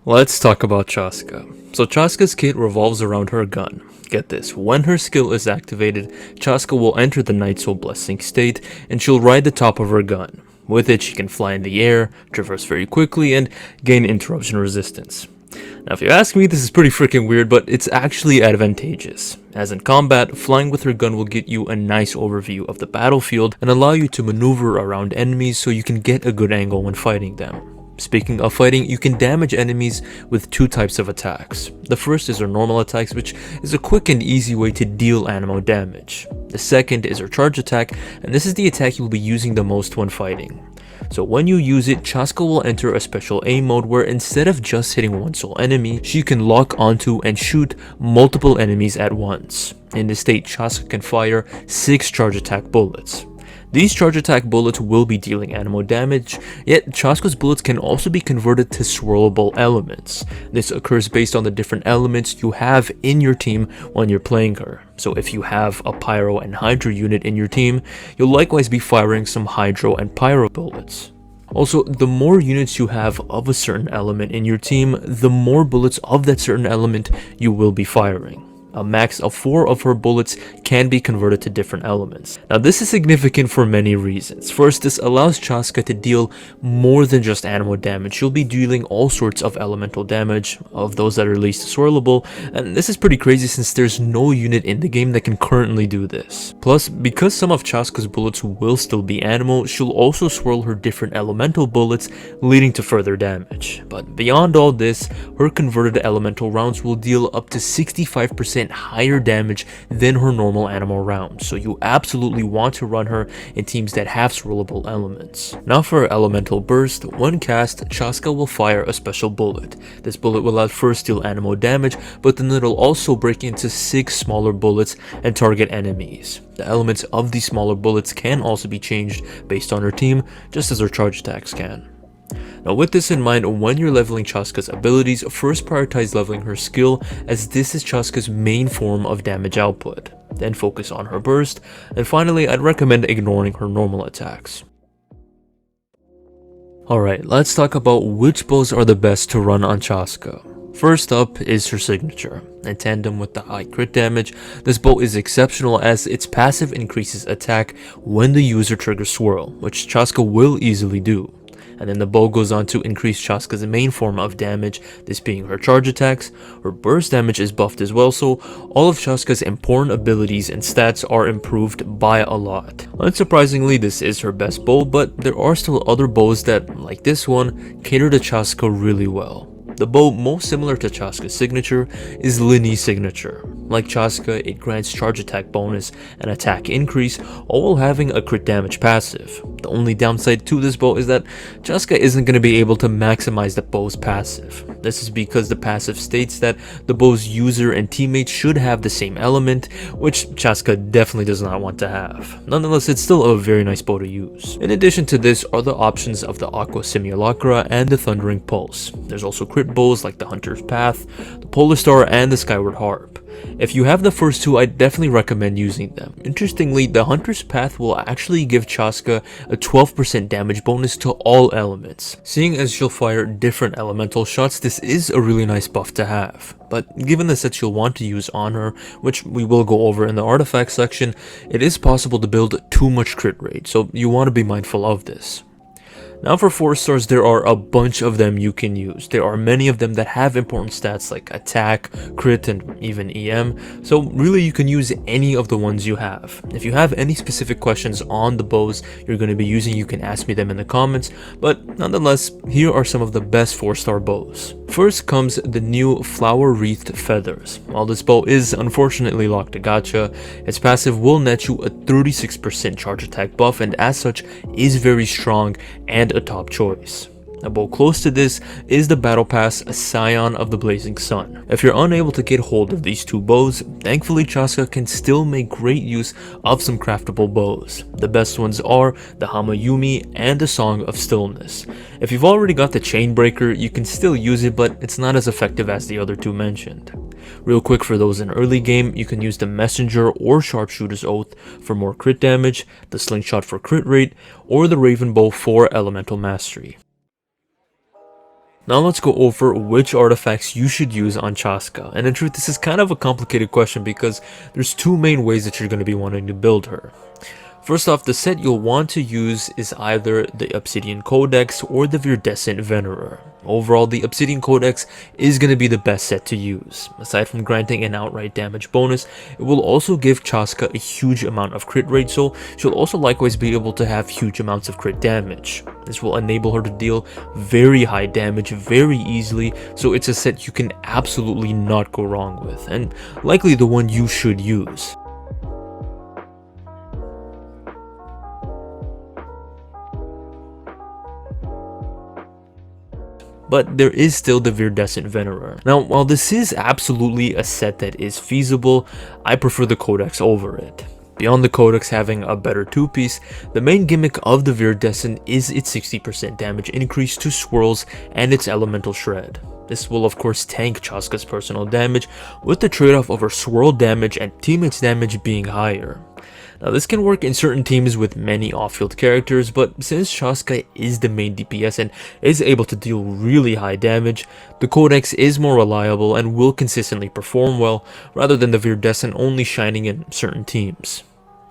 Let's talk about Chasca. So Chasca's kit revolves around her gun. Get this, when her skill is activated, Chasca will enter the Night Soul Blessing state, and she'll ride the top of her gun. With it, she can fly in the air, traverse very quickly, and gain interruption resistance. Now if you ask me, this is pretty freaking weird, but it's actually advantageous. As in combat, flying with her gun will get you a nice overview of the battlefield and allow you to maneuver around enemies so you can get a good angle when fighting them. Speaking of fighting, you can damage enemies with two types of attacks. The first is her normal attacks, which is a quick and easy way to deal animal damage. The second is her charge attack, and this is the attack you'll be using the most when fighting. So when you use it, Chasca will enter a special aim mode where instead of just hitting one sole enemy, she can lock onto and shoot multiple enemies at once. In this state, Chasca can fire 6 charge attack bullets. These charge attack bullets will be dealing animal damage, yet Chasca's bullets can also be converted to swirlable elements. This occurs based on the different elements you have in your team when you're playing her. So if you have a pyro and hydro unit in your team, you'll likewise be firing some hydro and pyro bullets. Also, the more units you have of a certain element in your team, the more bullets of that certain element you will be firing. A max of 4 of her bullets can be converted to different elements. Now this is significant for many reasons. First, this allows Chasca to deal more than just animal damage. She'll be dealing all sorts of elemental damage, of those that are least swirlable, and this is pretty crazy since there's no unit in the game that can currently do this. Plus, because some of Chasca's bullets will still be animal, she'll also swirl her different elemental bullets, leading to further damage. But beyond all this, her converted elemental rounds will deal up to 65% higher damage than her normal animal rounds, so you absolutely want to run her in teams that have swirlable elements. Now for her elemental burst, when cast, Chasca will fire a special bullet. This bullet will at first deal animal damage, but then it'll also break into 6 smaller bullets and target enemies. The elements of these smaller bullets can also be changed based on her team, just as her charge attacks can. Now with this in mind, when you're leveling Chasca's abilities, first prioritize leveling her skill, as this is Chasca's main form of damage output. Then focus on her burst, and finally I'd recommend ignoring her normal attacks. Alright, let's talk about which bows are the best to run on Chasca. First up is her signature. In tandem with the high crit damage, this bow is exceptional as its passive increases attack when the user triggers swirl, which Chasca will easily do. And then the bow goes on to increase Chasca's main form of damage, this being her charge attacks. Her burst damage is buffed as well, so all of Chasca's important abilities and stats are improved by a lot. Unsurprisingly, this is her best bow, but there are still other bows that, like this one, cater to Chasca really well. The bow most similar to Chasca's signature is Linny's signature. Like Chasca, it grants charge attack bonus and attack increase, all while having a crit damage passive. The only downside to this bow is that Chasca isn't going to be able to maximize the bow's passive. This is because the passive states that the bow's user and teammates should have the same element, which Chasca definitely does not want to have. Nonetheless, it's still a very nice bow to use. In addition to this are the options of the Aqua Simulacra and the Thundering Pulse. There's also crit bows like the Hunter's Path, the Polar Star, and the Skyward Harp. If you have the first two, I definitely recommend using them. Interestingly, the Hunter's Path will actually give Chasca a 12% damage bonus to all elements. Seeing as she'll fire different elemental shots, this is a really nice buff to have. But given the sets you'll want to use on her, which we will go over in the artifact section, it is possible to build too much crit rate, so you want to be mindful of this. Now for 4 stars, there are a bunch of them you can use. There are many of them that have important stats like attack, crit, and even EM, so really you can use any of the ones you have. If you have any specific questions on the bows you're going to be using, you can ask me them in the comments, but nonetheless, here are some of the best 4-star bows. First comes the new Flower Wreathed Feathers. While this bow is unfortunately locked to gacha, its passive will net you a 36% charge attack buff, and as such is very strong and a top choice. A bow close to this is the Battle Pass Scion of the Blazing Sun. If you're unable to get hold of these two bows, thankfully Chasca can still make great use of some craftable bows. The best ones are the Hamayumi and the Song of Stillness. If you've already got the Chainbreaker, you can still use it, but it's not as effective as the other two mentioned. Real quick, for those in early game, you can use the Messenger or Sharpshooter's Oath for more crit damage, the Slingshot for crit rate, or the Raven Bow for elemental mastery. Now let's go over which artifacts you should use on Chasca. And in truth, this is kind of a complicated question because there's two main ways that you're going to be wanting to build her. First off, the set you'll want to use is either the Obsidian Codex or the Viridescent Venerer. Overall, the Obsidian Codex is going to be the best set to use. Aside from granting an outright damage bonus, it will also give Chasca a huge amount of crit rate, so she'll also likewise be able to have huge amounts of crit damage. This will enable her to deal very high damage very easily, so it's a set you can absolutely not go wrong with, and likely the one you should use. But there is still the Viridescent Venerer. Now, while this is absolutely a set that is feasible, I prefer the Codex over it. Beyond the Codex having a better two-piece, the main gimmick of the Viridescent is its 60% damage increase to swirls and its elemental shred. This will of course tank Chasca's personal damage, with the trade-off of her swirl damage and teammates damage being higher. Now this can work in certain teams with many off-field characters, but since Chasca is the main DPS and is able to deal really high damage, the Codex is more reliable and will consistently perform well, rather than the Viridescent only shining in certain teams.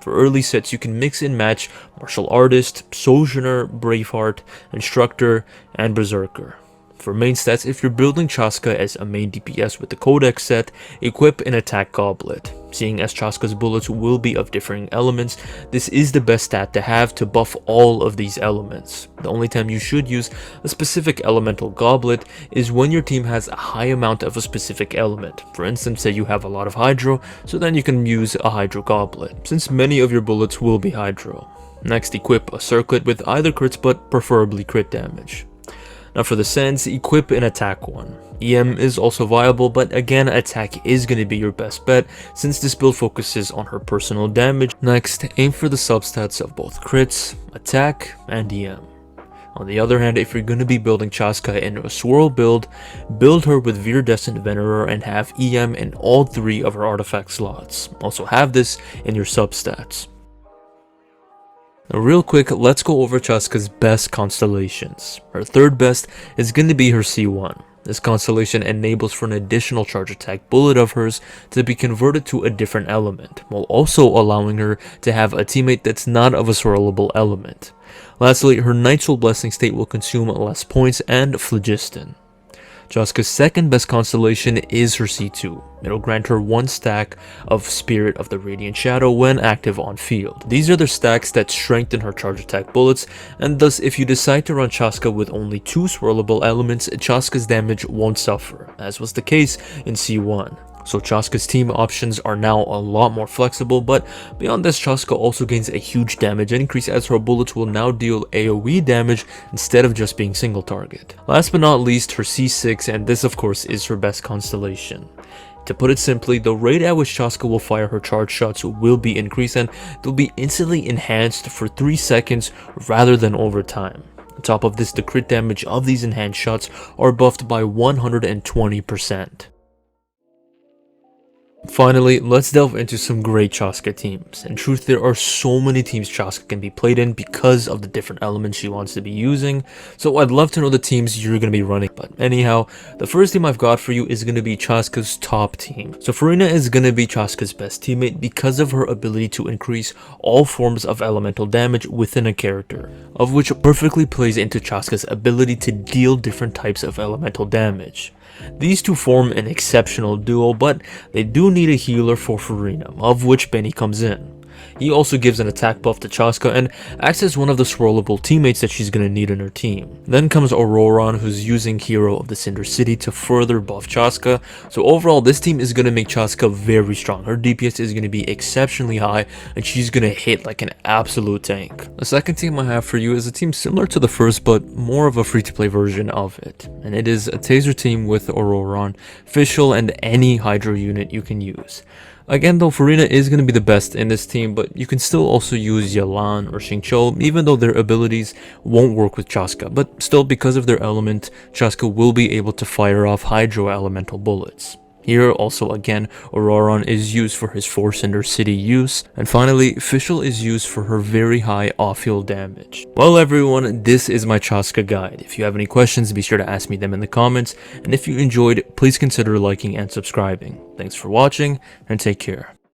For early sets, you can mix and match Martial Artist, Sojourner, Braveheart, Instructor, and Berserker. For main stats, if you're building Chasca as a main DPS with the Codex set, equip an Attack Goblet. Seeing as Chasca's bullets will be of differing elements, this is the best stat to have to buff all of these elements. The only time you should use a specific elemental goblet is when your team has a high amount of a specific element. For instance, say you have a lot of Hydro, so then you can use a Hydro Goblet, since many of your bullets will be Hydro. Next, equip a Circlet with either crits but preferably crit damage. Now for the Sands, equip an attack one. EM is also viable, but again, attack is going to be your best bet since this build focuses on her personal damage. Next, aim for the substats of both crits, attack, and EM. On the other hand, if you're going to be building Chasca in a swirl build her with Viridescent Venerer and have EM in all three of her artifact slots. Also have this in your substats. Now real quick, let's go over Chasca's best constellations. Her third best is going to be her C1. This constellation enables for an additional charge attack bullet of hers to be converted to a different element, while also allowing her to have a teammate that's not of a swirlable element. Lastly, her Night Soul Blessing state will consume less points and Phlogiston. Chasca's second best constellation is her C2. It'll grant her 1 stack of Spirit of the Radiant Shadow when active on field. These are the stacks that strengthen her charge attack bullets, and thus if you decide to run Chasca with only 2 swirlable elements, Chasca's damage won't suffer, as was the case in C1. So Chasca's team options are now a lot more flexible, but beyond this, Chasca also gains a huge damage increase as her bullets will now deal AoE damage instead of just being single target. Last but not least, her C6, and this of course is her best constellation. To put it simply, the rate at which Chasca will fire her charge shots will be increased and they'll be instantly enhanced for 3 seconds rather than over time. On top of this, the crit damage of these enhanced shots are buffed by 120%. Finally, let's delve into some great Chasca teams. In truth, there are so many teams Chasca can be played in because of the different elements she wants to be using, so I'd love to know the teams you're going to be running. But anyhow, the first team I've got for you is going to be Chasca's top team. So Furina is going to be Chasca's best teammate because of her ability to increase all forms of elemental damage within a character, of which perfectly plays into Chasca's ability to deal different types of elemental damage. These two form an exceptional duo, but they do need a healer for Furina, of which Benny comes in. He also gives an attack buff to Chasca and acts as one of the swirlable teammates that she's going to need in her team. Then comes Auroron, who's using Hero of the Cinder City to further buff Chasca. So overall, this team is going to make Chasca very strong. Her DPS is going to be exceptionally high and she's going to hit like an absolute tank. The second team I have for you is a team similar to the first but more of a free-to-play version of it. And it is a Taser team with Auroron, Fischl, and any Hydro unit you can use. Again though, Furina is going to be the best in this team, but you can still also use Yalan or Xingqiu, even though their abilities won't work with Chasca, but still because of their element, Chasca will be able to fire off Hydro elemental bullets. Here, also again, Auroron is used for his Force Cinder City use, and finally, Fischl is used for her very high off-field damage. Well everyone, this is my Chasca guide. If you have any questions, be sure to ask me them in the comments, and if you enjoyed, please consider liking and subscribing. Thanks for watching, and take care.